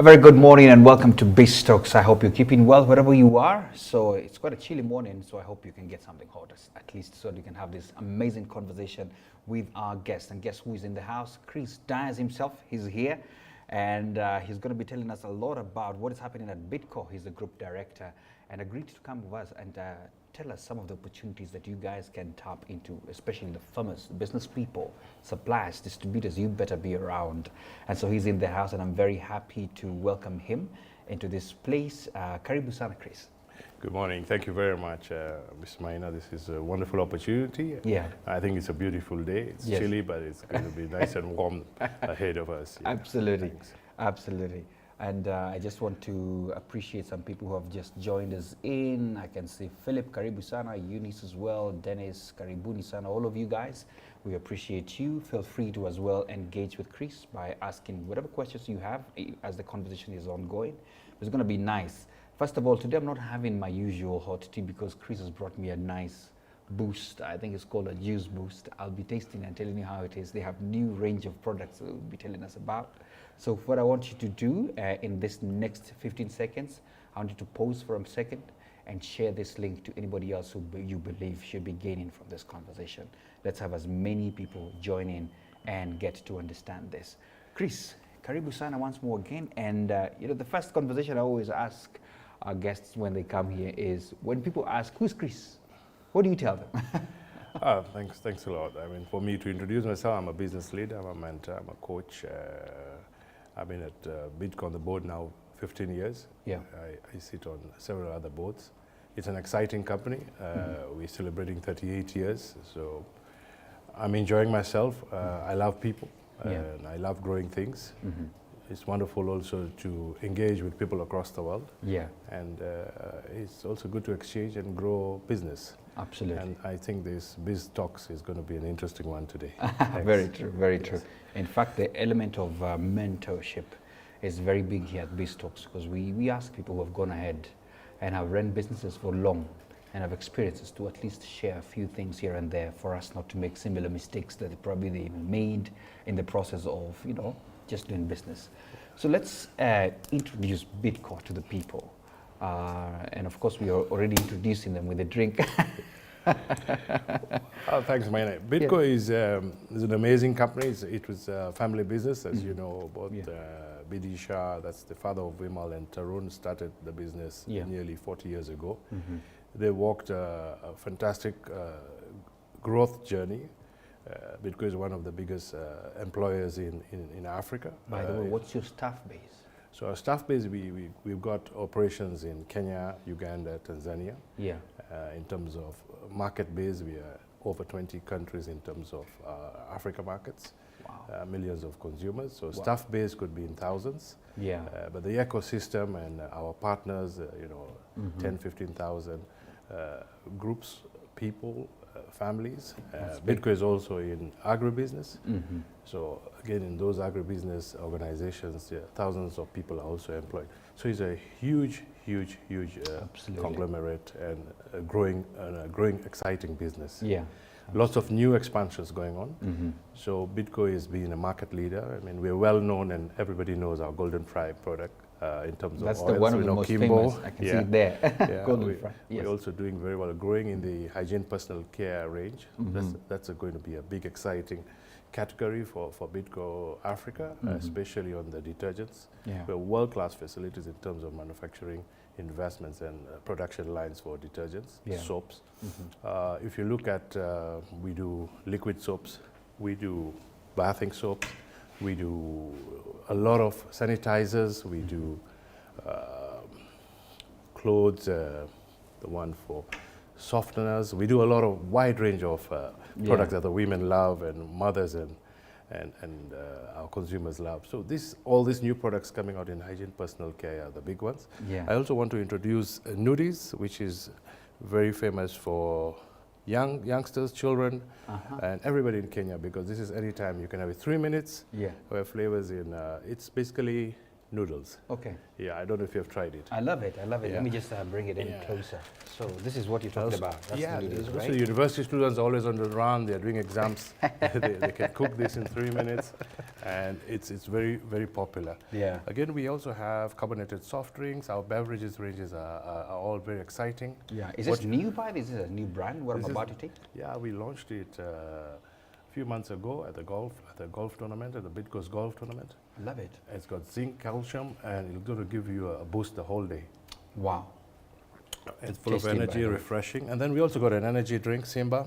A very good morning and welcome to Biz Talks. I hope you're keeping well wherever you are. So it's quite a chilly morning, so I hope you can get something hot at least so you can have this amazing conversation with our guest. And guess who is in the house? Diaz himself. He's here and he's going to be telling us a lot about what is happening at BITCO. He's the group director and agreed to come with us and tell us some of the opportunities that you guys can tap into, especially the farmers, business people, suppliers, distributors. You better be around. And so he's in the house and I'm very happy to welcome him into this place. Karibu sana, Chris. Good morning. Thank you very much, Ms. Maina. This is a wonderful opportunity. Yeah. I think it's a beautiful day. It's chilly, but it's going to be nice and warm ahead of us. Yeah. Absolutely. Thanks. Absolutely. And I just want to appreciate some people who have just joined us in. I can see Philip, Karibu sana, Eunice as well, Dennis, Karibuni sana, all of you guys. We appreciate you. Feel free to as well engage with Chris by asking whatever questions you have as the conversation is ongoing. It's going to be nice. First of all, today I'm not having my usual hot tea because Chris has brought me a nice boost. I think it's called a juice boost. I'll be tasting and telling you how it is. They have new range of products that they'll be telling us about. So what I want you to do in this next 15 seconds, I want you to pause for a second and share this link to anybody else who you believe should be gaining from this conversation. Let's have as many people join in and get to understand this. Chris, Karibu sana once more again. And the first conversation I always ask our guests when they come here is when people ask, who's Chris? What do you tell them? Thanks a lot. I mean, for me to introduce myself, I'm a business leader, I'm a mentor, I'm a coach. I've been at BITCO on the board now 15 years. Yeah. I sit on several other boards. It's an exciting company. We're celebrating 38 years, so I'm enjoying myself. I love people, and I love growing things. It's wonderful also to engage with people across the world. Yeah. And it's also good to exchange and grow business. Absolutely. And I think this Biz Talks is going to be an interesting one today. Very true, very true. In fact, the element of mentorship is very big here at Biz Talks because we ask people who have gone ahead and have run businesses for long and have experiences to at least share a few things here and there for us not to make similar mistakes that probably they made in the process of, just doing business. So let's introduce BITCO to the people. And of course, we are already introducing them with a drink. Thanks, Maina. BITCO is an amazing company. It was a family business, as you know. Both B.D. Shah, that's the father of Vimal, and Tarun started the business nearly 40 years ago. They walked a fantastic growth journey. BITCO is one of the biggest employers in Africa. By the way, what's your staff base? So our staff base, we've got operations in Kenya, Uganda, Tanzania. Yeah. In terms of market base, we are over 20 countries in terms of Africa markets. Wow. Millions of consumers. So staff base could be in thousands. Yeah. But the ecosystem and our partners, 10, 15,000 groups, people, families. BITCO is also in agribusiness. So again, in those agribusiness organizations, thousands of people are also employed. So it's a huge conglomerate and a growing, exciting business. Yeah. Lots of new expansions going on. So BITCO is being a market leader. I mean, we're well known and everybody knows our Golden Fry product. In terms that's of the oils, one of the most famous. I can see it there. Golden Fry. We're also doing very well, growing in the hygiene personal care range. That's going to be a big, exciting category for BITCO Africa, especially on the detergents. Yeah. We're world-class facilities in terms of manufacturing, investments, and production lines for detergents, soaps. If you look at, we do liquid soaps, we do bathing soaps, we do a lot of sanitizers, we do clothes, the one for softeners. We do a lot of wide range of products that the women love and mothers and our consumers love. So all these new products coming out in hygiene personal care are the big ones. Yeah. I also want to introduce Nudies, which is very famous for youngsters, children, and everybody in Kenya, because this is anytime you can have it 3 minutes. Yeah. We have flavors in, it's basically noodles. Okay. Yeah, I don't know if you have tried it. I love it. I love it. Yeah. Let me just bring it in closer. So this is what you're talking about. That's yeah, the noodles, right? so university students are always on the run. They're doing exams. they can cook this in 3 minutes, and it's very, very popular. Yeah. Again, we also have carbonated soft drinks. Our beverages ranges are all very exciting. Yeah. Is this new by? Is this a new brand? What I'm about to take? Yeah, we launched it a few months ago at the golf tournament, at the BITCO's golf tournament. I love it. It's got zinc, calcium, and it's going to give you a boost the whole day. Wow. It's full of energy, refreshing. And then we also got an energy drink, Simba.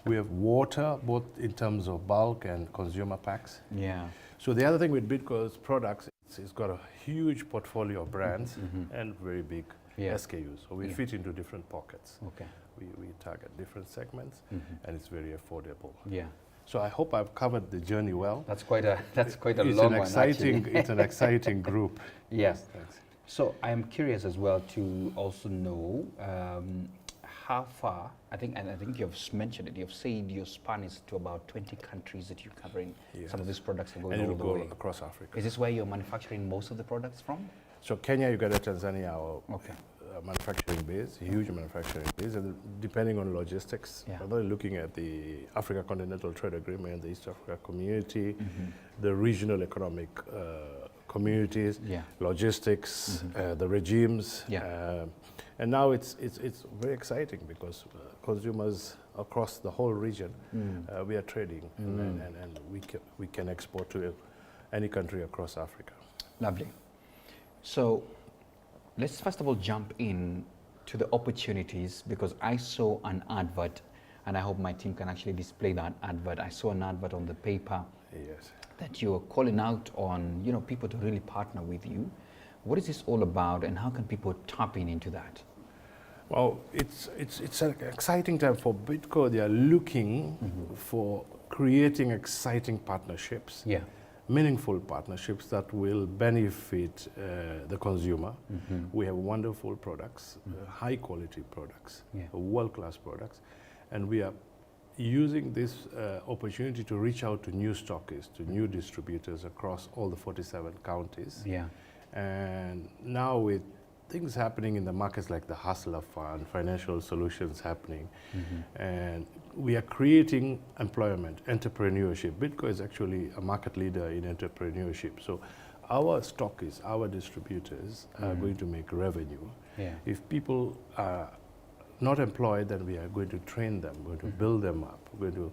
We have water, both in terms of bulk and consumer packs. Yeah. So the other thing with BITCO's products, it's got a huge portfolio of brands and very big SKUs. So we fit into different pockets. Okay. We target different segments, and it's very affordable. Yeah. So I hope I've covered the journey well. That's quite a long one, actually. It's an exciting group. Yes. Thanks. So I'm curious as well to also know how far. I think you've mentioned it. You've said your span is to about 20 countries that you're covering. Yes. Some of these products are going all the way across Africa. Is this where you're manufacturing most of the products from? So Kenya, Uganda, Tanzania, our okay. Manufacturing base, huge manufacturing base, and depending on logistics, whether looking at the Africa Continental Trade Agreement, the East Africa Community, the regional economic communities, logistics, the regimes, and now it's very exciting because consumers across the whole region, we are trading, and we can export to any country across Africa. Lovely. So let's first of all jump in to the opportunities, because I saw an advert, and I hope my team can actually display that advert. I saw an advert on the paper that you're calling out on, people to really partner with you. What is this all about, and how can people tap into that? Well, it's an exciting time for BITCO. They are looking for creating exciting partnerships. Yeah. Meaningful partnerships that will benefit the consumer. We have wonderful products, high quality products, world-class products, and we are using this opportunity to reach out to new stockists, to new distributors across all the 47 counties. Yeah. And now with things happening in the markets like the Hustler Fund, financial solutions happening, and we are creating employment, entrepreneurship. BITCO is actually a market leader in entrepreneurship. So our stockists, our distributors are going to make revenue. Yeah. If people are not employed, then we are going to train them, we're going to build them up, we're going to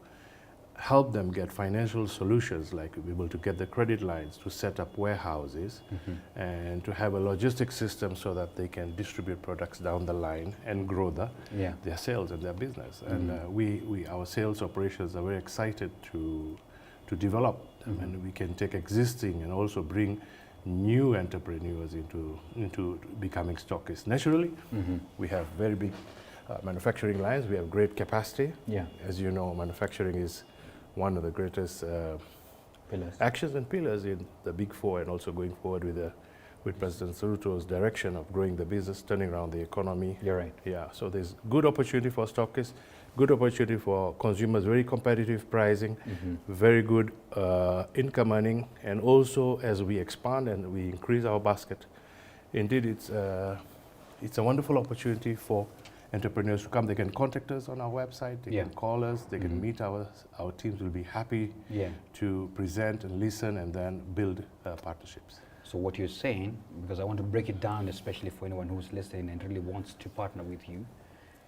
help them get financial solutions, like be able to get the credit lines, to set up warehouses, and to have a logistics system so that they can distribute products down the line and grow their sales and their business. And our sales operations are very excited to develop them, and we can take existing and also bring new entrepreneurs into becoming stockists. Naturally, we have very big manufacturing lines. We have great capacity. Yeah. As you know, manufacturing is one of the greatest actions and pillars in the Big Four, and also going forward with President Saruto's direction of growing the business, turning around the economy. You're right. Yeah, so there's good opportunity for stockists, good opportunity for consumers, very competitive pricing, very good income earning, and also as we expand and we increase our basket, indeed it's a wonderful opportunity for entrepreneurs to come. They can contact us on our website, they can call us, they can meet our teams. Will be happy to present and listen and then build partnerships. So what you're saying, because I want to break it down, especially for anyone who's listening and really wants to partner with you,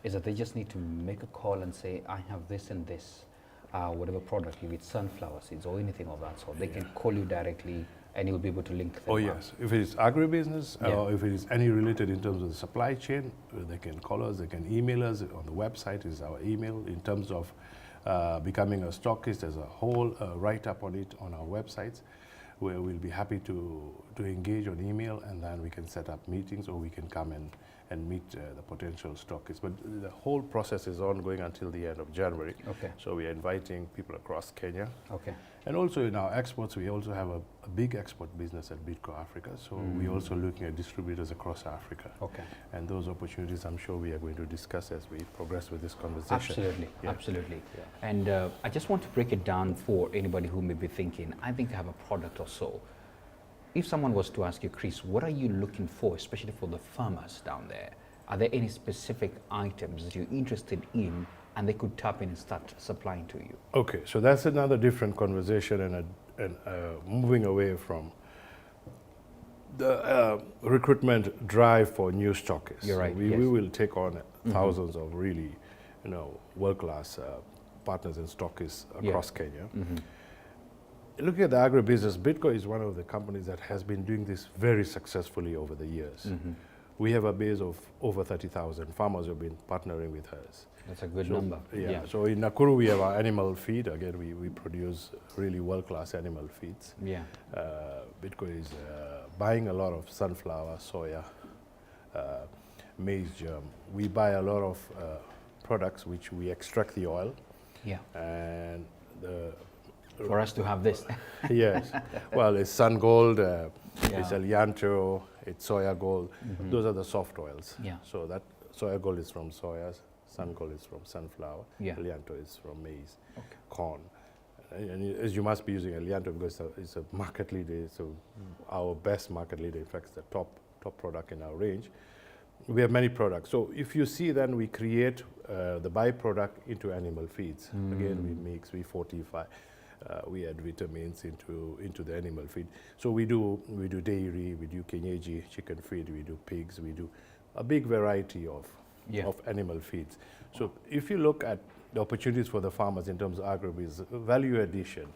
is that they just need to make a call and say, I have this and this, whatever product, if it's sunflower seeds or anything of that sort. They can call you directly, and you'll be able to link them. Oh yes, if it is agribusiness, or if it is any related in terms of the supply chain, they can call us, they can email us. On the website is our email. In terms of becoming a stockist as a whole, write up on it on our websites, where we'll be happy to engage on email, and then we can set up meetings, or we can come and meet the potential stockists. But the whole process is ongoing until the end of January. Okay. So we are inviting people across Kenya. Okay. And also in our exports, we also have a big export business at BITCO Africa. So we're also looking at distributors across Africa. Okay. And those opportunities, I'm sure we are going to discuss as we progress with this conversation. Absolutely, absolutely. Yeah. And I just want to break it down for anybody who may be thinking, I think I have a product or so. if someone was to ask you, Chris, what are you looking for, especially for the farmers down there? Are there any specific items that you're interested in and they could tap in and start supplying to you? Okay, so that's another different conversation and moving away from the recruitment drive for new stockists. You're right. So we will take on thousands of really, world-class partners and stockists across Kenya. Looking at the agribusiness, Bidco is one of the companies that has been doing this very successfully over the years. We have a base of over 30,000 farmers who have been partnering with us. That's a good number. Yeah. So in Nakuru, we have our animal feed. Again, we produce really world-class animal feeds. Yeah. Bidco is buying a lot of sunflower, soya, maize germ. We buy a lot of products which we extract the oil. Yeah. And for us to have this. Yes. Well, it's sun gold, it's Elianto, it's soya gold. Those are the soft oils. Yeah. So that soya gold is from soyas, sun gold is from sunflower, Elianto is from maize, corn. And as you must be using Elianto because it's a market leader, so our best market leader, in fact, it's the top product in our range. We have many products. So if you see, then we create the byproduct into animal feeds. Again, we mix, we fortify. We add vitamins into the animal feed. So we do dairy, we do kienyeji chicken feed, we do pigs, we do a big variety of animal feeds. So if you look at the opportunities for the farmers in terms of agribusiness, value addition,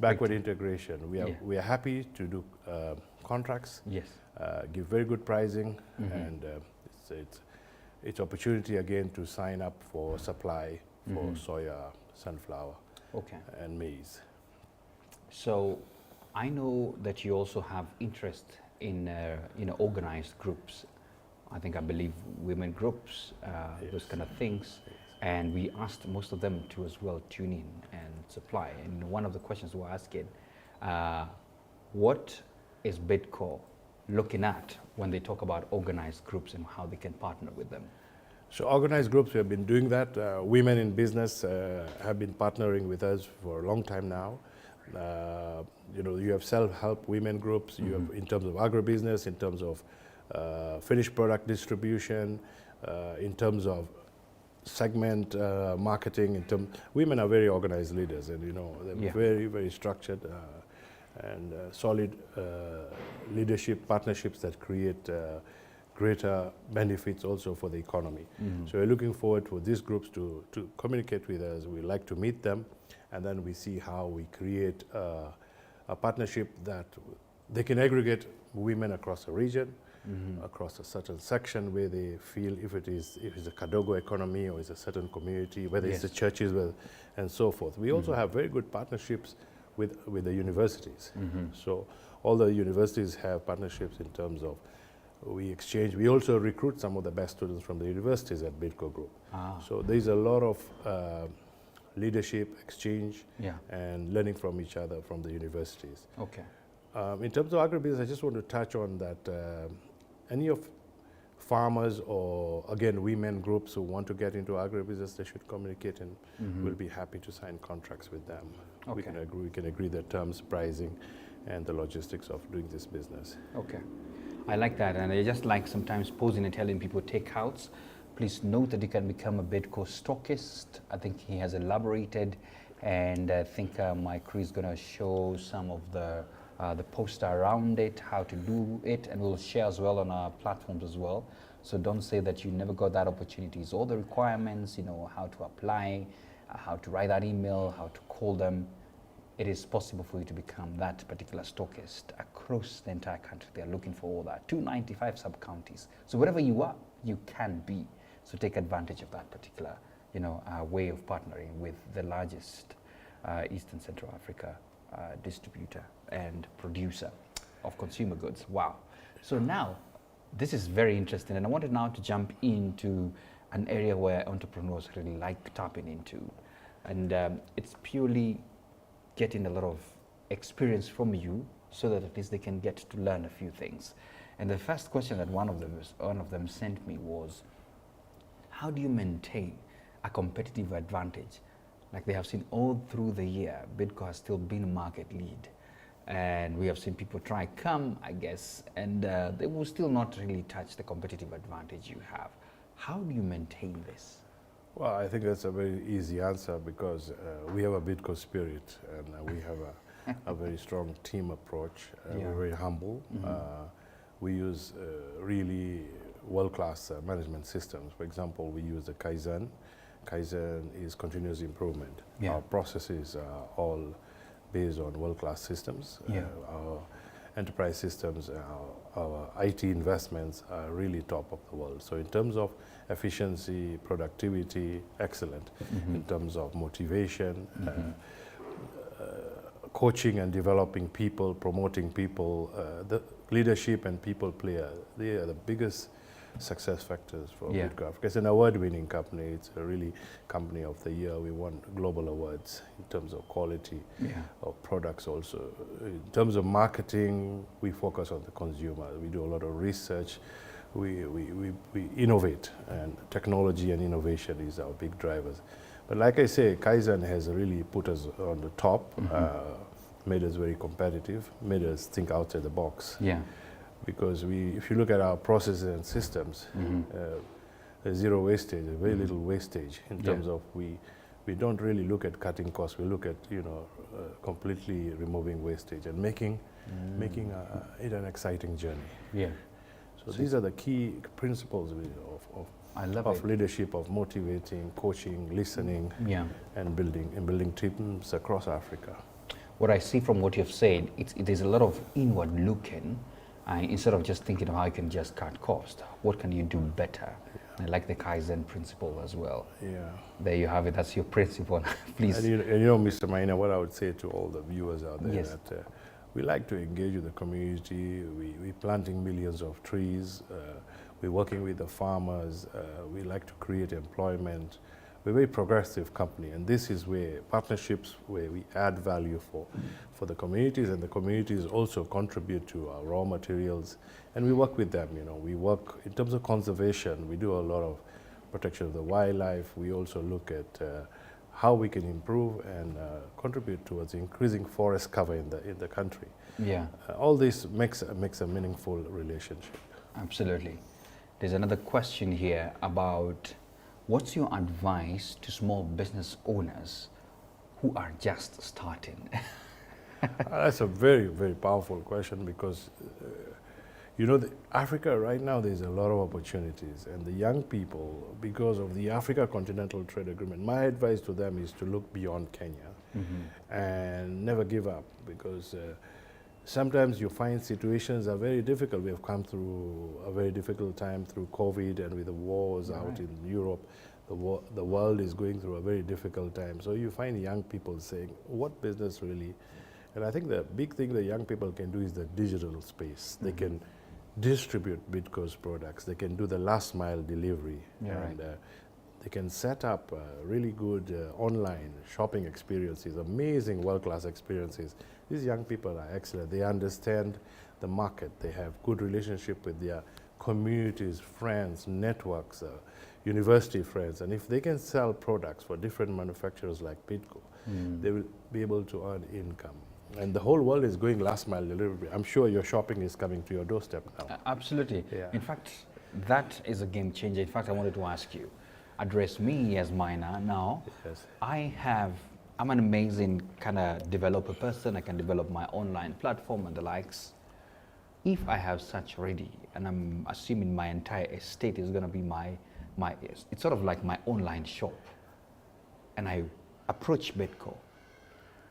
backward integration, we are happy to do contracts. Yes. Give very good pricing, and it's opportunity again to sign up for supply for soya, sunflower, and maize. So I know that you also have interest in organized groups. I believe women groups, those kind of things. And we asked most of them to as well tune in and supply. And one of the questions we're asking, what is Bidco looking at when they talk about organized groups and how they can partner with them? So organized groups, we have been doing that. Women in business have been partnering with us for a long time now. You have self-help women groups, you have in terms of agribusiness, in terms of finished product distribution, in terms of segment marketing. Women are very organized leaders, and they're very, very structured and solid leadership partnerships that create greater benefits also for the economy. So we're looking forward for these groups to communicate with us. We like to meet them, and then we see how we create a partnership that they can aggregate women across a region, across a certain section where they feel if it's a Kadogo economy or it's a certain community, whether it's the churches and so forth. We also have very good partnerships with the universities. So all the universities have partnerships in terms of we exchange. We also recruit some of the best students from the universities at Bidco Group. So there's a lot of leadership exchange and learning from each other from the universities. In terms of agribusiness, I just want to touch on that any of farmers or, again, women groups who want to get into agribusiness, they should communicate, and we'll be happy to sign contracts with them. We can agree the terms, pricing, and the logistics of doing this business. I like that, and I just like sometimes posing and telling people takeouts. Please note that you can become a Bidco stockist. I think he has elaborated, and I think my crew is going to show some of the poster around it, how to do it, and we'll share as well on our platforms as well. So don't say that you never got that opportunity. It's all the requirements, how to apply, how to write that email, how to call them. It is possible for you to become that particular stockist across the entire country. They are looking for all that. 295 sub-counties. So wherever you are, you can be. So take advantage of that particular, way of partnering with the largest Eastern Central Africa distributor and producer of consumer goods. Wow. So now, this is very interesting, and I wanted now to jump into an area where entrepreneurs really like tapping into, and it's purely getting a lot of experience from you so that at least they can get to learn a few things. And the first question that one of them sent me was, how do you maintain a competitive advantage? Like they have seen all through the year, Bidco has still been a market lead. and we have seen people try come, I guess, and they will still not really touch the competitive advantage you have. How do you maintain this? Well, I think that's a very easy answer because we have a Bidco spirit and we have a very strong team approach. We're very humble. We use really world-class management systems. For example, we use the Kaizen. Kaizen is continuous improvement. Our processes are all based on world-class systems. Our enterprise systems, our IT investments are really top of the world. So in terms of efficiency, productivity, excellent. In terms of motivation, coaching and developing people, promoting people, the leadership and people player, they are the biggest success factors for Bidco Africa. It's an award-winning company. It's a really company of the year. We won global awards in terms of quality of products also. In terms of marketing, we focus on the consumer. We do a lot of research. We innovate, and technology and innovation is our big drivers. But like I say, Kaizen has really put us on the top, made us very competitive, made us think outside the box. Because if you look at our processes and systems, zero wastage, very little wastage in terms of we don't really look at cutting costs. We look at completely removing wastage and making it an exciting journey. So these are the key principles of leadership, of motivating, coaching, listening, and building teams across Africa. What I see from what you've said, it is a lot of inward looking. Instead of just thinking of how you can just cut cost, what can you do better? I like the Kaizen principle as well. There you have it. That's your principle. Please. And you know, Mr. Maina, what I would say to all the viewers out there, that we like to engage with the community. We're planting millions of trees. We're working with the farmers. We like to create employment. We're a very progressive company, and this is where partnerships, where we add value for the communities, and the communities also contribute to our raw materials, and we work with them. We work in terms of conservation. We do a lot of protection of the wildlife. We also look at how we can improve and contribute towards increasing forest cover in the country. All this makes a meaningful relationship. Absolutely. There's another question here about, what's your advice to small business owners who are just starting? That's a very, very powerful question because, Africa right now, there's a lot of opportunities. And the young people, because of the Africa Continental Trade Agreement, my advice to them is to look beyond Kenya and never give up, because sometimes you find situations are very difficult. We have come through a very difficult time through COVID, and with the wars out in Europe, the world is going through a very difficult time. So you find young people saying, what business really? And I think the big thing that young people can do is the digital space. They can distribute Bidco's products. They can do the last mile delivery. And they can set up really good online shopping experiences, amazing world-class experiences. These young people are excellent. They understand the market. They have good relationship with their communities, friends, networks, university friends. And if they can sell products for different manufacturers like Bidco, they will be able to earn income. And the whole world is going last mile delivery. I'm sure your shopping is coming to your doorstep now. Absolutely. In fact, that is a game changer. In fact, I wanted to ask you, address me as Maina now. I'm an amazing kind of developer person. I can develop my online platform and the likes. If I have such ready, and I'm assuming my entire estate is going to be it's sort of like my online shop, and I approach Bidco,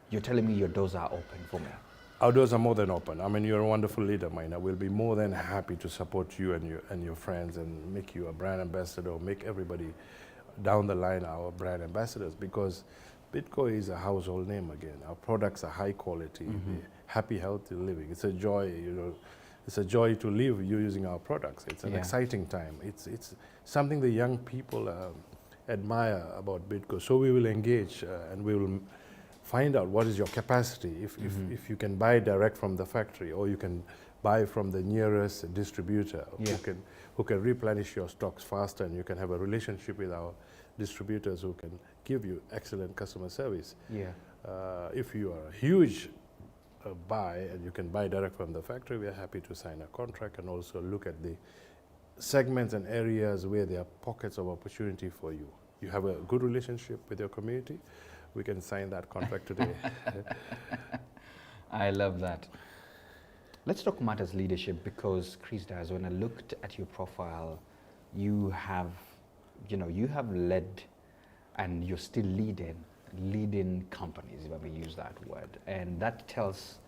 you're telling me your doors are open for me? Our doors are more than open. I mean, you're a wonderful leader, Maina. We'll be more than happy to support you and your friends and make you a brand ambassador, make everybody down the line our brand ambassadors, because Bidco is a household name again. Our products are high quality, happy, healthy living. It's a joy, it's a joy to live using our products. It's an exciting time. It's something the young people admire about Bidco. So we will engage and we will find out what is your capacity. If you can buy direct from the factory, or you can buy from the nearest distributor who can replenish your stocks faster, and you can have a relationship with our distributors who can give you excellent customer service. If you are a huge buy, and you can buy direct from the factory, we are happy to sign a contract and also look at the segments and areas where there are pockets of opportunity for you. You have a good relationship with your community, we can sign that contract today. I love that. Let's talk matters leadership, because Chris Diaz, when I looked at your profile, you have led, and you're still leading companies, if I may use that word. And that tells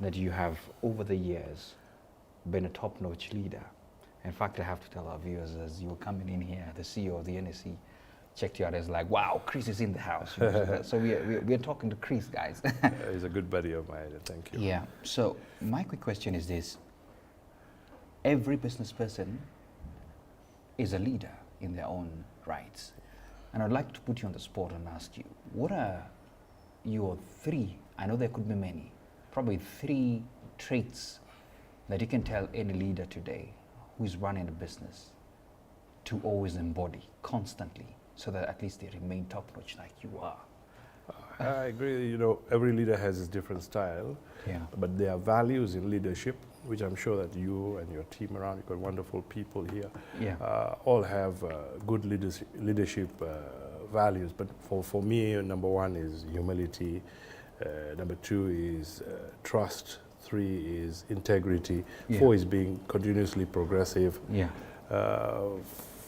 that you have, over the years, been a top-notch leader. In fact, I have to tell our viewers, as you were coming in here, the CEO of the NSE checked you out as like, wow, Chris is in the house. So we're talking to Chris, guys. He's a good buddy of mine, thank you. Yeah, so my quick question is this. Every business person is a leader in their own rights. And I'd like to put you on the spot and ask you, what are your three, I know there could be many, probably three traits that you can tell any leader today who's running a business to always embody constantly, so that at least they remain top-notch like you are? I agree, every leader has his different style, but there are values in leadership, which I'm sure that you and your team around, you've got wonderful people here, all have good leadership values. But for me, number one is humility, number two is trust, three is integrity, four is being continuously progressive,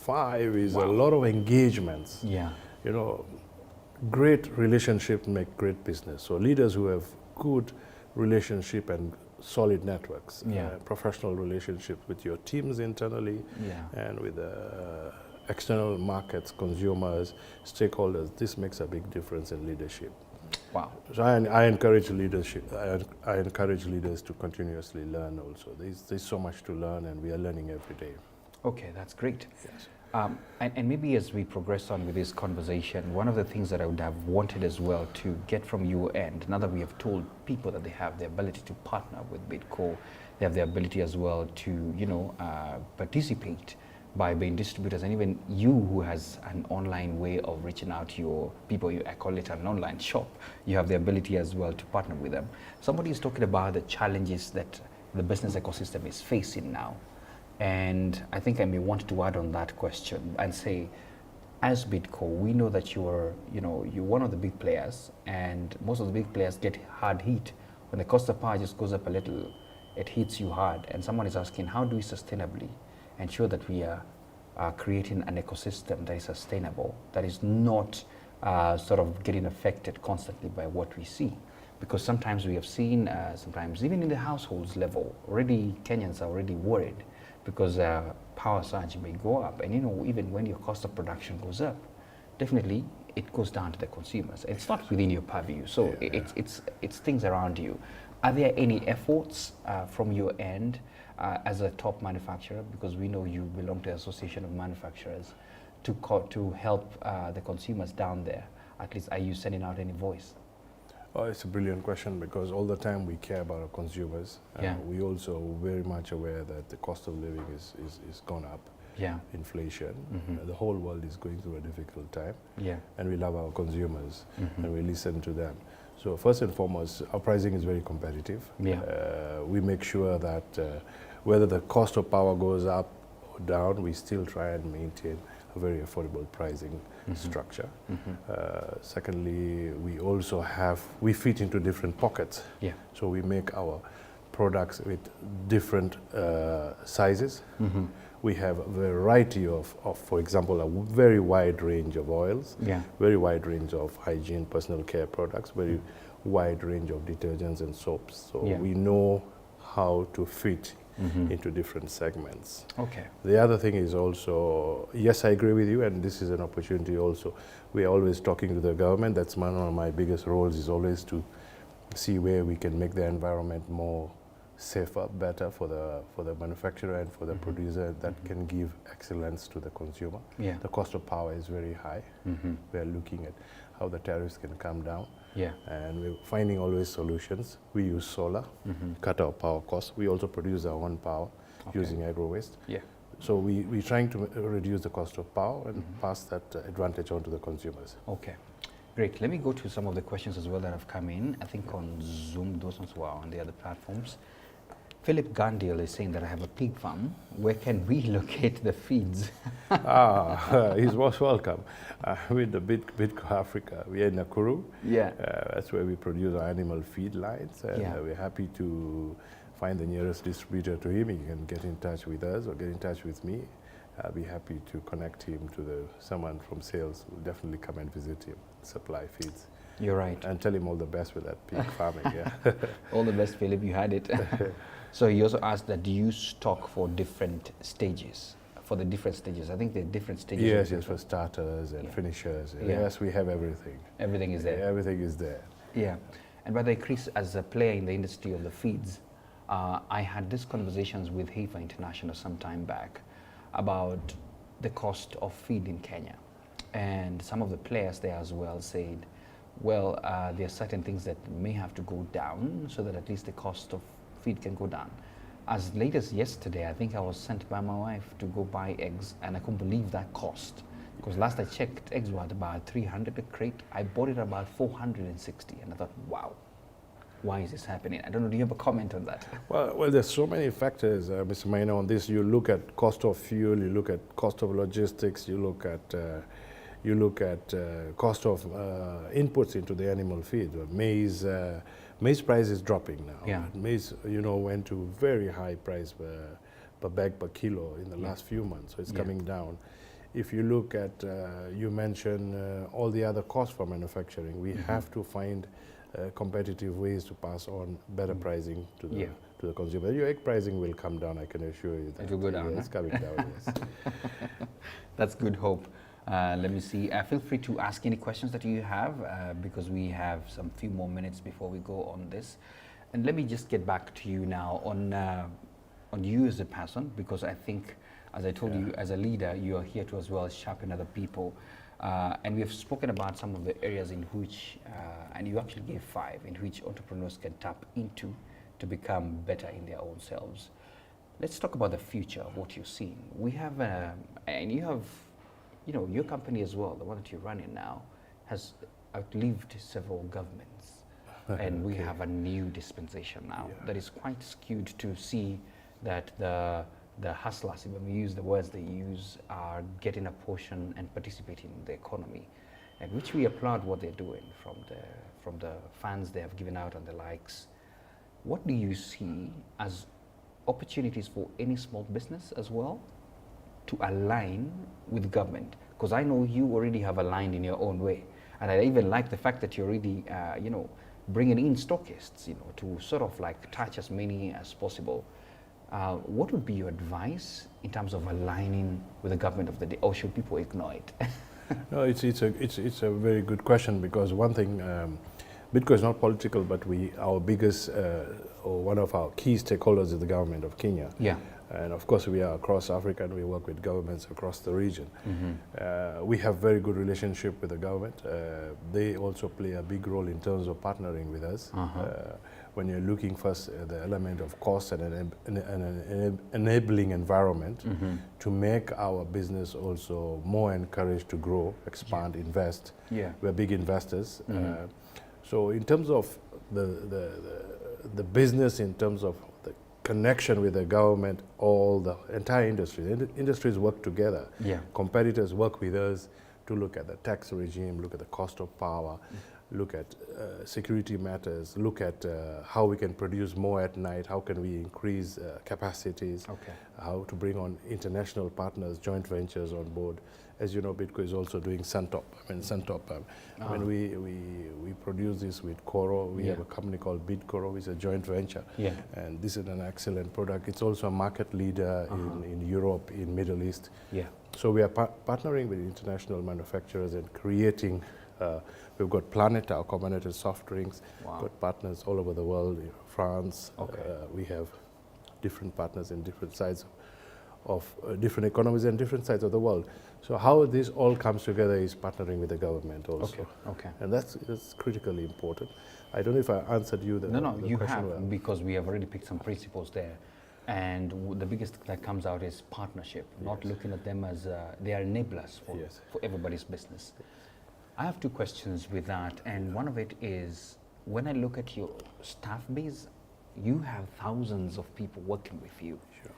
five is a lot of engagements. Great relationships make great business. So leaders who have good relationship and solid networks, professional relationships with your teams internally and with external markets, consumers, stakeholders, this makes a big difference in leadership. Wow. So I encourage leadership. I encourage leaders to continuously learn also. There's so much to learn, and we are learning every day. Okay, that's great. Yes. And maybe as we progress on with this conversation, one of the things that I would have wanted as well to get from your end, now that we have told people that they have the ability to partner with Bidco, they have the ability as well to, participate by being distributors, and even you who has an online way of reaching out to your people, I call it an online shop, you have the ability as well to partner with them. Somebody is talking about the challenges that the business ecosystem is facing now. And I think I may want to add on that question and say, as Bidco, we know that you're one of the big players, and most of the big players get hard hit. When the cost of power just goes up a little, it hits you hard. And someone is asking, how do we sustainably ensure that we are creating an ecosystem that is sustainable, that is not sort of getting affected constantly by what we see? Because sometimes we have seen, sometimes even in the households level, already Kenyans are already worried, because power surge may go up, and even when your cost of production goes up, definitely it goes down to the consumers. It's not within your purview, so it's things around you. Are there any efforts from your end as a top manufacturer, because we know you belong to the Association of Manufacturers, to help the consumers down there? At least, are you sending out any voice? Oh, it's a brilliant question, because all the time we care about our consumers. We also very much aware that the cost of living is gone up. Inflation. The whole world is going through a difficult time. And we love our consumers, and we listen to them. So first and foremost, our pricing is very competitive. We make sure that whether the cost of power goes up or down, we still try and maintain a very affordable pricing structure. Secondly, we fit into different pockets. So we make our products with different sizes. We have a variety of, for example, a very wide range of oils, very wide range of hygiene, personal care products, very wide range of detergents and soaps. So we know how to fit into different segments. The other thing is also, yes, I agree with you, and this is an opportunity also. We are always talking to the government. That's one of my biggest roles, is always to see where we can make the environment more safer, better for the manufacturer and for the producer, that can give excellence to the consumer. The cost of power is very high. We are looking at how the tariffs can come down. And we're finding always solutions. We use solar, cut our power costs. We also produce our own power using agro waste. So we're trying to reduce the cost of power and pass that advantage on to the consumers. Great. Let me go to some of the questions as well that have come in, I think on Zoom, those ones were on the other platforms. Philip Gandil is saying that I have a pig farm. Where can we locate the feeds? He's most welcome. With the Bidco Africa, we are in Nakuru. Yeah. That's where we produce our animal feed lines. And we're happy to find the nearest distributor to him. He can get in touch with us or get in touch with me. I'll be happy to connect him to someone from sales who will definitely come and visit him, supply feeds. You're right. And tell him all the best with that pig farming. All the best, Philip. You had it. So he also asked that, do you stock for different stages? For the different stages, I think there are different stages. Yes, for starters and finishers. Yes, we have everything. Everything is there. Everything is there. Yeah, and by the way, Chris, as a player in the industry of the feeds, I had these conversations with Heifer International some time back about the cost of feed in Kenya, and some of the players there as well said, well, there are certain things that may have to go down so that at least the cost of feed can go down. As late as yesterday, I think I was sent by my wife to go buy eggs, and I couldn't believe that cost. Because last I checked, eggs were at about 300 a crate. I bought it at about 460, and I thought, wow, why is this happening? I don't know, do you have a comment on that? Well, there's so many factors, Mr. Maina, on this. You look at cost of fuel, you look at cost of logistics, you look at cost of inputs into the animal feed. Maize price is dropping now. Yeah. Maize, went to very high price per bag per kilo in the last few months, so it's coming down. If you look at, you mentioned all the other costs for manufacturing, we have to find competitive ways to pass on better pricing to the consumer. Your egg pricing will come down, I can assure you that. It will go down, It's coming down, yes. That's good hope. Let me see. Feel free to ask any questions that you have because we have some few more minutes before we go on this. And let me just get back to you now on you as a person, because I think, as I told you, as a leader, you are here to as well sharpen other people. And we have spoken about some of the areas in which, and you actually gave 5, in which entrepreneurs can tap into to become better in their own selves. Let's talk about the future of what you're seeing. We have, and you have, your company as well, the one that you're running now, has outlived several governments. And we have a new dispensation now that is quite skewed to see that the hustlers, if we use the words they use, are getting a portion and participating in the economy, and which we applaud what they're doing from the funds they have given out and the likes. What do you see as opportunities for any small business as well to align with government? Because I know you already have aligned in your own way, and I even like the fact that you're already, bringing in stockists, to sort of like touch as many as possible. What would be your advice in terms of aligning with the government of the day, or should people ignore it? No, it's a very good question, because one thing, Bidco is not political, but our biggest or one of our key stakeholders is the government of Kenya. Yeah. And of course, we are across Africa, and we work with governments across the region. We have very good relationship with the government. They also play a big role in terms of partnering with us. When you're looking first at the element of cost and an enabling environment to make our business also more encouraged to grow, expand, invest. We're big investors. So in terms of the business, in terms of the connection with the government, all the entire industry, the industries work together. Competitors work with us to look at the tax regime, look at the cost of power, look at security matters, look at how we can produce more at night, how can we increase capacities, how to bring on international partners, joint ventures on board. As you know, Bidco is also doing Suntop. We produce this with Koro. We have a company called Bidco, which is a joint venture. And this is an excellent product. It's also a market leader in Europe, in Middle East. So we are partnering with international manufacturers and creating. We've got Planet, our carbonated soft drinks. Got partners all over the world, France. We have different partners in different sides of different economies and different sides of the world. So how this all comes together is partnering with the government also. And that's critically important. I don't know if I answered you the No, you question have, well. because we have already picked some principles there. And the biggest that comes out is partnership, not looking at them as they are enablers for everybody's business. I have two questions with that, and one of it is, when I look at your staff base, you have thousands of people working with you. Sure.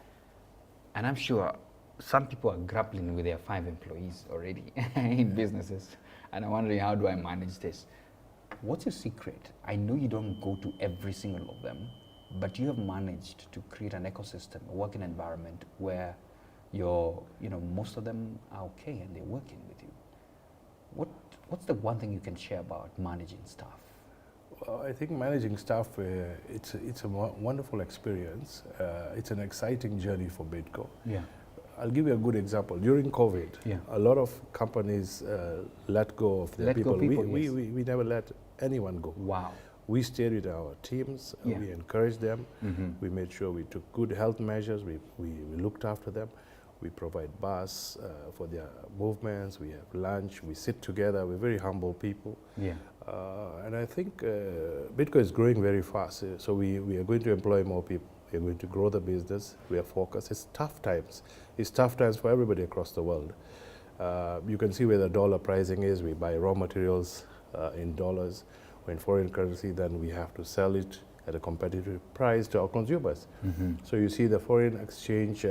And I'm sure some people are grappling with their 5 employees already in businesses. And I'm wondering, how do I manage this? What's your secret? I know you don't go to every single of them, but you have managed to create an ecosystem, a working environment where most of them are okay and they're working with you. What's the one thing you can share about managing staff? Well, I think managing staff, it's a wonderful experience. It's an exciting journey for BIDCO. Yeah. I'll give you a good example. During COVID, a lot of companies let go of their people. We never let anyone go. Wow. We stayed with our teams. We encouraged them. We made sure we took good health measures. We looked after them. We provide bus for their movements. We have lunch. We sit together. We're very humble people. Yeah. And I think BIDCO is growing very fast. So we are going to employ more people. We're going to grow the business. We are focused. It's tough times. It's tough times for everybody across the world. You can see where the dollar pricing is. We buy raw materials in dollars. When foreign currency, then we have to sell it at a competitive price to our consumers. So you see the foreign exchange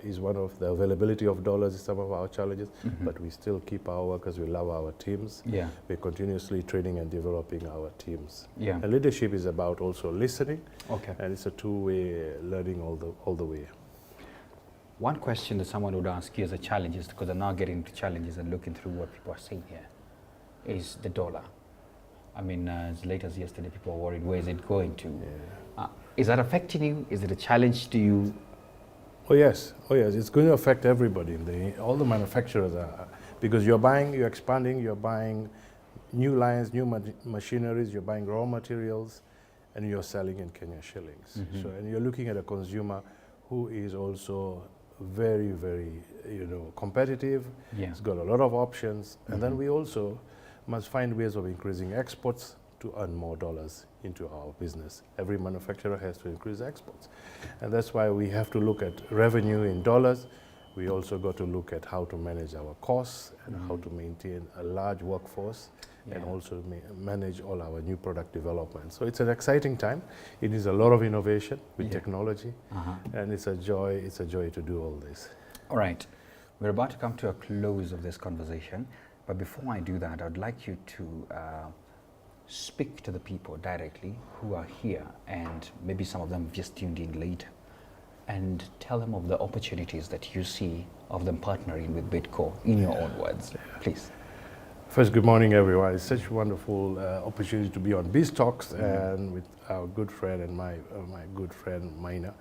is one of the availability of dollars is some of our challenges, but we still keep our workers. We love our teams. Yeah. We're continuously training and developing our teams. Yeah. And leadership is about also listening. Okay. And it's a two-way learning all the way. One question that someone would ask you as a challenge is, because I'm now getting into challenges and looking through what people are saying here, is the dollar. I mean, as late as yesterday, people are worried, where is it going to? Yeah. Is that affecting you? Is it a challenge to you? Oh yes, it's going to affect everybody. All the manufacturers are, because you're expanding, you're buying new lines, new machineries, you're buying raw materials, and you're selling in Kenya shillings. So, and you're looking at a consumer who is also very, very, competitive. Yeah. It's got a lot of options, and then we also must find ways of increasing exports to earn more dollars into our business. Every manufacturer has to increase exports. And that's why we have to look at revenue in dollars. We also got to look at how to manage our costs and how to maintain a large workforce and also manage all our new product development. So it's an exciting time. It is a lot of innovation with technology, and it's a joy to do all this. All right, we're about to come to a close of this conversation, but before I do that, I'd like you to speak to the people directly who are here, and maybe some of them have just tuned in late, and tell them of the opportunities that you see of them partnering with BIDCO in your own words, please. First, good morning, everyone. It's such a wonderful opportunity to be on Biz Talks and with our good friend and my good friend Maina.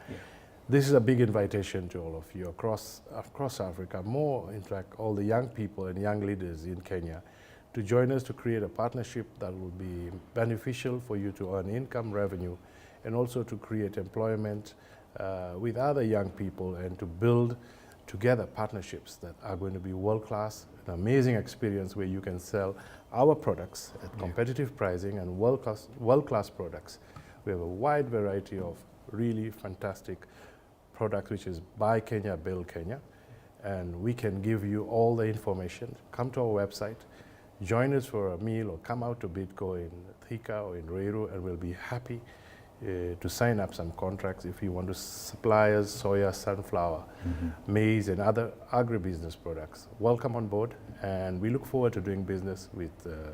This is a big invitation to all of you across Africa, more in fact all the young people and young leaders in Kenya, to join us to create a partnership that will be beneficial for you to earn income, revenue, and also to create employment with other young people, and to build together partnerships that are going to be world-class, an amazing experience where you can sell our products at competitive pricing and world-class products. We have a wide variety of really fantastic products, which is Buy Kenya, Build Kenya, and we can give you all the information. Come to our website, join us for a meal, or come out to BIDCO in Thika or in Ruiru, and we'll be happy to sign up some contracts if you want to supply us soya, sunflower, maize, and other agribusiness products. Welcome on board, and we look forward to doing business with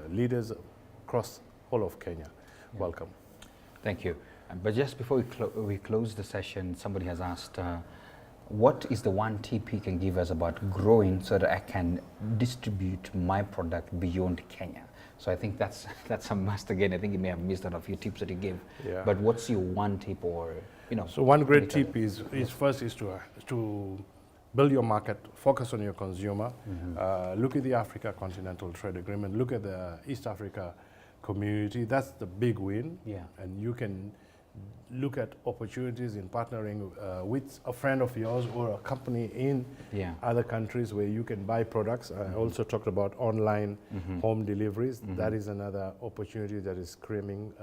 leaders across all of Kenya. Welcome. Thank you. But just before we close the session, somebody has asked, what is the one tip you can give us about growing so that I can distribute my product beyond Kenya? So I think that's a must. Again, I think you may have missed on a few tips that you gave. Yeah. But what's your one tip, or So one great tip is first to build your market, focus on your consumer. Look at the Africa Continental Trade Agreement. Look at the East Africa Community. That's the big win. Yeah. And you can look at opportunities in partnering with a friend of yours or a company in other countries where you can buy products. I also talked about online home deliveries. That is another opportunity that is screaming.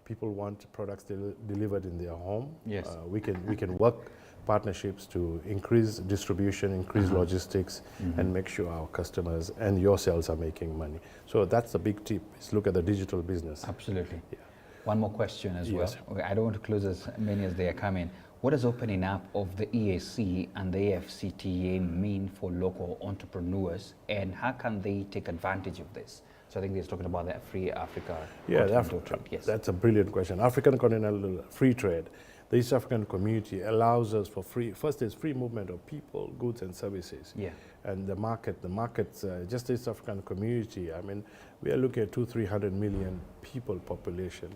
People want products delivered in their home. Yes. We can work partnerships to increase distribution, increase logistics, and make sure our customers and yourselves are making money. So that's the big tip, is look at the digital business. Absolutely. Yeah. One more question as Yes. well. Okay, I don't want to close as many as they are coming. What does opening up of the EAC and the AFCTA mean for local entrepreneurs, and how can they take advantage of this? So I think they're talking about the free Africa continental trade. Yes. That's a brilliant question. African continental free trade, the East African community allows us for free, first is free movement of people, goods and services. Yeah. And the markets, just the East African community, I mean, we are looking at 200-300 million people population.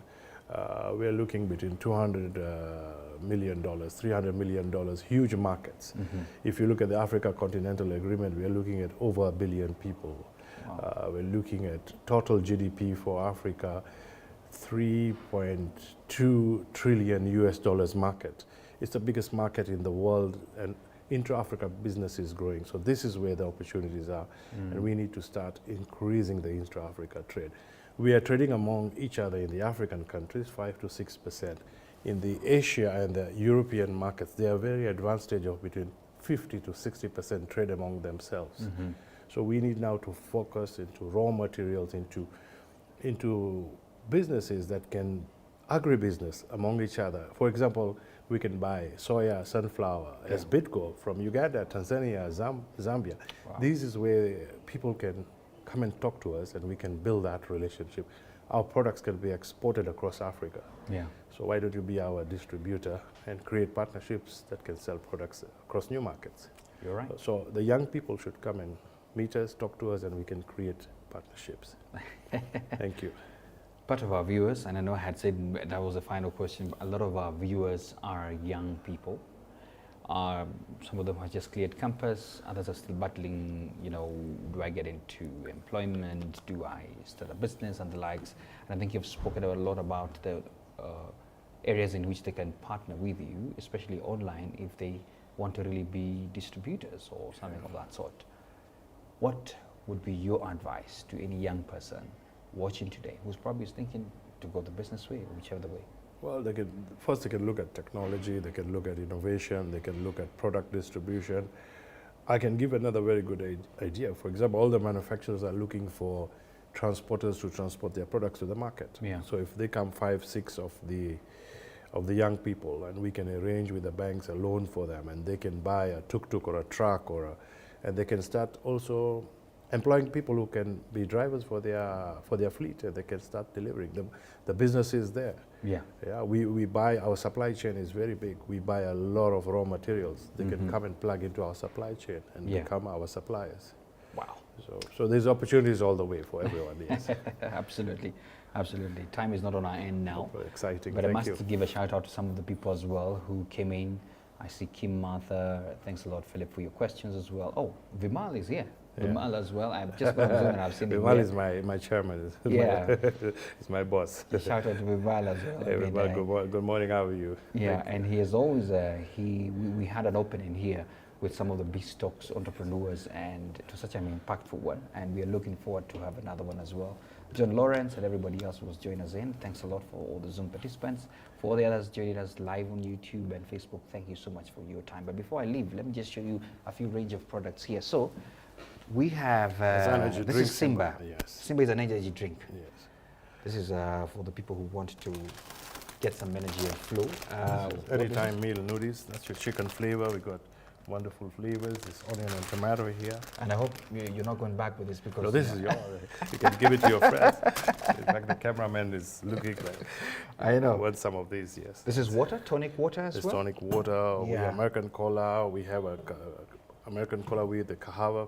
We are looking between $200 million, $300 million, huge markets. If you look at the Africa Continental Agreement, we are looking at over 1 billion people. Wow. We're looking at total GDP for Africa, $3.2 trillion US dollars market. It's the biggest market in the world, and intra-Africa business is growing. So this is where the opportunities are, and we need to start increasing the intra-Africa trade. We are trading among each other in the African countries, 5 to 6%. In the Asia and the European markets, they are very advanced stage of between 50 to 60% trade among themselves. So we need now to focus into raw materials, into businesses that can agribusiness among each other. For example, we can buy soya, sunflower as Bitco from Uganda, Tanzania, Zambia. Wow. This is where people can come and talk to us, and we can build that relationship. Our products can be exported across Africa. Yeah. So why don't you be our distributor and create partnerships that can sell products across new markets? You're right. So the young people should come and meet us, talk to us, and we can create partnerships. Thank you. Part of our viewers, and I know I had said that was the final question, but a lot of our viewers are young people. Some of them have just cleared campus, others are still battling, you know, do I get into employment, do I start a business and the likes. And I think you've spoken a lot about the areas in which they can partner with you, especially online, if they want to really be distributors or something of that sort. What would be your advice to any young person watching today who's probably thinking to go the business way, whichever way? Well, they can look at technology, they can look at innovation, they can look at product distribution. I can give another very good idea. For example, all the manufacturers are looking for transporters to transport their products to the market. Yeah. So if they come 5, 6 of the young people, and we can arrange with the banks a loan for them, and they can buy a tuk-tuk or a truck, and they can start also employing people who can be drivers for their fleet, and they can start delivering them. The business is there. Yeah. Yeah. We buy, our supply chain is very big. We buy a lot of raw materials. They can come and plug into our supply chain and become our suppliers. Wow. So there's opportunities all the way for everyone. Yes. Absolutely. Absolutely. Time is not on our end now. Exciting. But I must give a shout out to some of the people as well who came in. I see Kim, Martha. Thanks a lot, Philip, for your questions as well. Oh, Vimal is here. Vimal as well. I've just gone Zoom and I've seen him. Vimal is my chairman. Yeah. He's my boss. Shout out to Vimal as well. Hey, Vimal, good morning. How are you? Yeah, and he is always, we had an opening here with some of the B-Stocks entrepreneurs, and it was such an impactful one, and we are looking forward to have another one as well. John Lawrence and everybody else who was joining us in, thanks a lot for all the Zoom participants. For all the others joining us live on YouTube and Facebook, thank you so much for your time. But before I leave, let me just show you a few range of products here. So we have, this is Simba. Yes. Simba is an energy drink. Yes. This is for the people who want to get some energy and flow. Anytime meal noodles, that's your chicken flavor. We got wonderful flavors. This onion and tomato here. And I hope you're not going back with this because... No, this is yours. You can give it to your friends. In fact, the cameraman is looking like... I know. I want some of these, yes. This is water, tonic water as well? This tonic water, we have American cola, we have a American cola with the kahava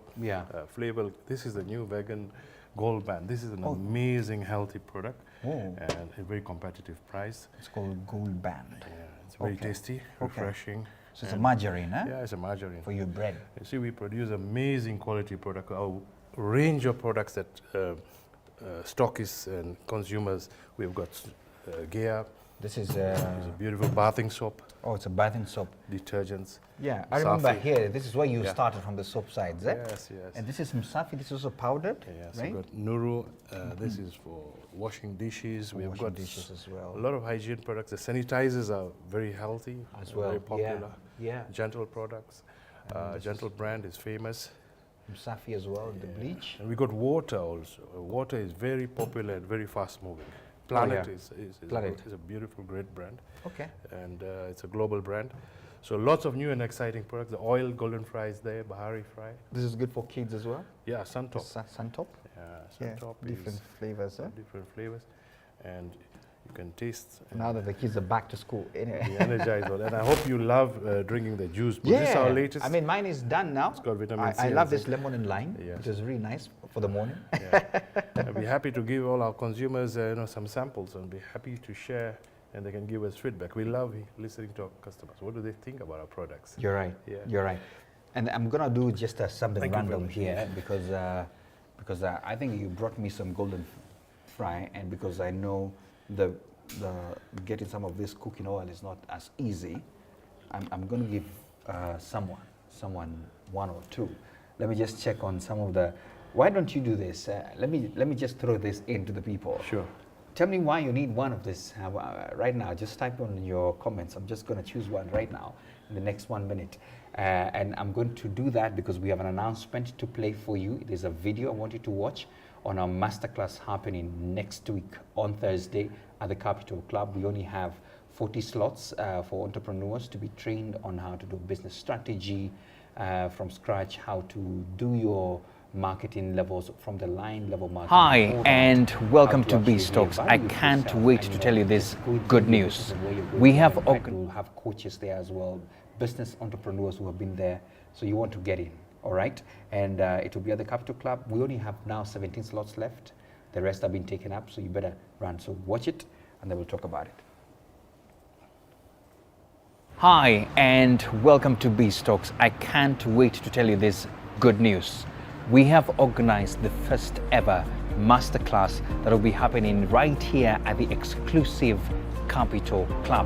flavor. This is the new vegan Gold Band. This is an amazing healthy product and a very competitive price. It's called Gold Band. Yeah, it's very tasty, refreshing. So it's a margarine, huh? Yeah, it's a margarine. For your bread. You see, we produce amazing quality product. Our range of products that stockists and consumers, we've got gear, This is It's a beautiful bathing soap. oh, it's a bathing soap. Detergents. Yeah, I remember Safi. here. This is where you Yeah. started from the soap sides, eh? Yes, yes. And this is Msafi. This is also powdered, Yes, right? we've got Nuru. This is for washing dishes. We've Washing got dishes as well. a lot of hygiene products. The sanitizers are very healthy, As well, very popular. Yeah. Gentle products. this Gentle brand is famous. Msafi as well, the bleach. And we got water also. Water is very popular and very fast moving. Planet yeah. is Planet. a beautiful, great brand. Okay. And it's a global brand. So lots of new and exciting products. The oil, golden fry is there, Bahari fry. This is good for kids as well. Yeah, Suntop. Suntop. Yeah, Suntop different is flavors. different flavors. And you can taste. Now that the kids are back to school, anyway. Be energized. And I hope you love drinking the juice. But this is our latest. I mean, mine is done now. It's got vitamin C I and love zinc. this lemon and lime, Yes. which is really nice for the morning. Yeah. I'll be happy to give all our consumers some samples and be happy to share, and they can give us feedback. We love listening to our customers. What do they think about our products? You're right. Yeah. You're right. And I'm gonna do just something Thank you very random much. here because I think you brought me some golden fry, and because I know the getting some of this cooking oil is not as easy, I'm gonna give someone one or two. Let me just check on some of the. Why don't you do this? Let me just throw this into the people. Sure. Tell me why you need one of this right now. Just type on your comments. I'm just going to choose one right now in the next 1 minute. And I'm going to do that because we have an announcement to play for you. It is a video I want you to watch on our masterclass happening next week on Thursday at the Capitol Club. We only have 40 slots for entrepreneurs to be trained on how to do business strategy from scratch, how to do your marketing levels from the line level marketing. Hi, and welcome to actually B-Stocks. value I yourself can't and, wait you to know, tell you this good news. this is where you're going We to have get. In fact, we'll have coaches there as well, business entrepreneurs who have been there, so you want to get in, all right? And it will be at the Capitol Club. We only have now 17 slots left. The rest have been taken up, so you better run. So watch it, and then we'll talk about it. Hi, and welcome to B-Stocks. I can't wait to tell you this good news. We have organized the first ever masterclass that will be happening right here at the exclusive Capitol Club.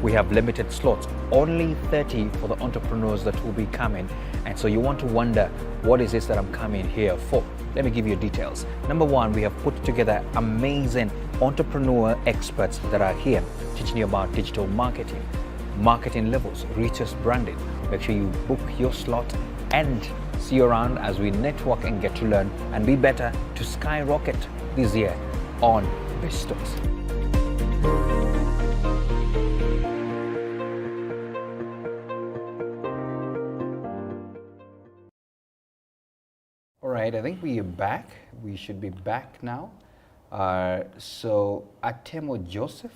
We have limited slots, only 30 for the entrepreneurs that will be coming. And so you want to wonder, what is this that I'm coming here for? Let me give you details. Number one, we have put together amazing entrepreneur experts that are here teaching you about digital marketing, marketing levels, research branding. Make sure you book your slot and see you around as we network and get to learn and be better to skyrocket this year on B-Stocks. All right, I think we are back. We should be back now. So Atemo Joseph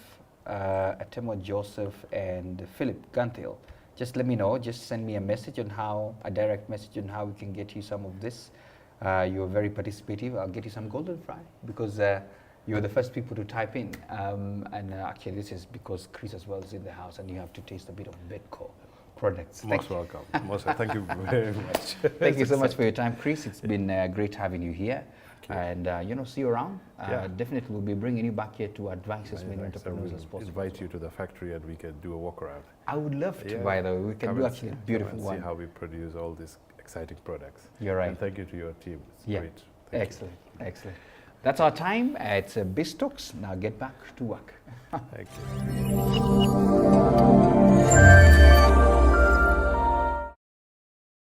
and Philip Gantil, just let me know, just send me a message on a direct message on how we can get you some of this. You're very participative. I'll get you some golden fry because you're the first people to type in. And actually this is because Chris as well is in the house and you have to taste a bit of Bedco products. Most welcome. Thank you very much. Thank you so much for your time, Chris. It's been great having you here. And, see you around. Definitely we'll be bringing you back here to advise as many entrepreneurs as possible. Invite you to the factory and we can do a walk around. I would love to, by the way. We can do actually a beautiful one. See how we produce all these exciting products. You're right. And thank you to your team. It's great. Excellent. Excellent. That's our time. It's B-Stocks. Now get back to work. Thank you.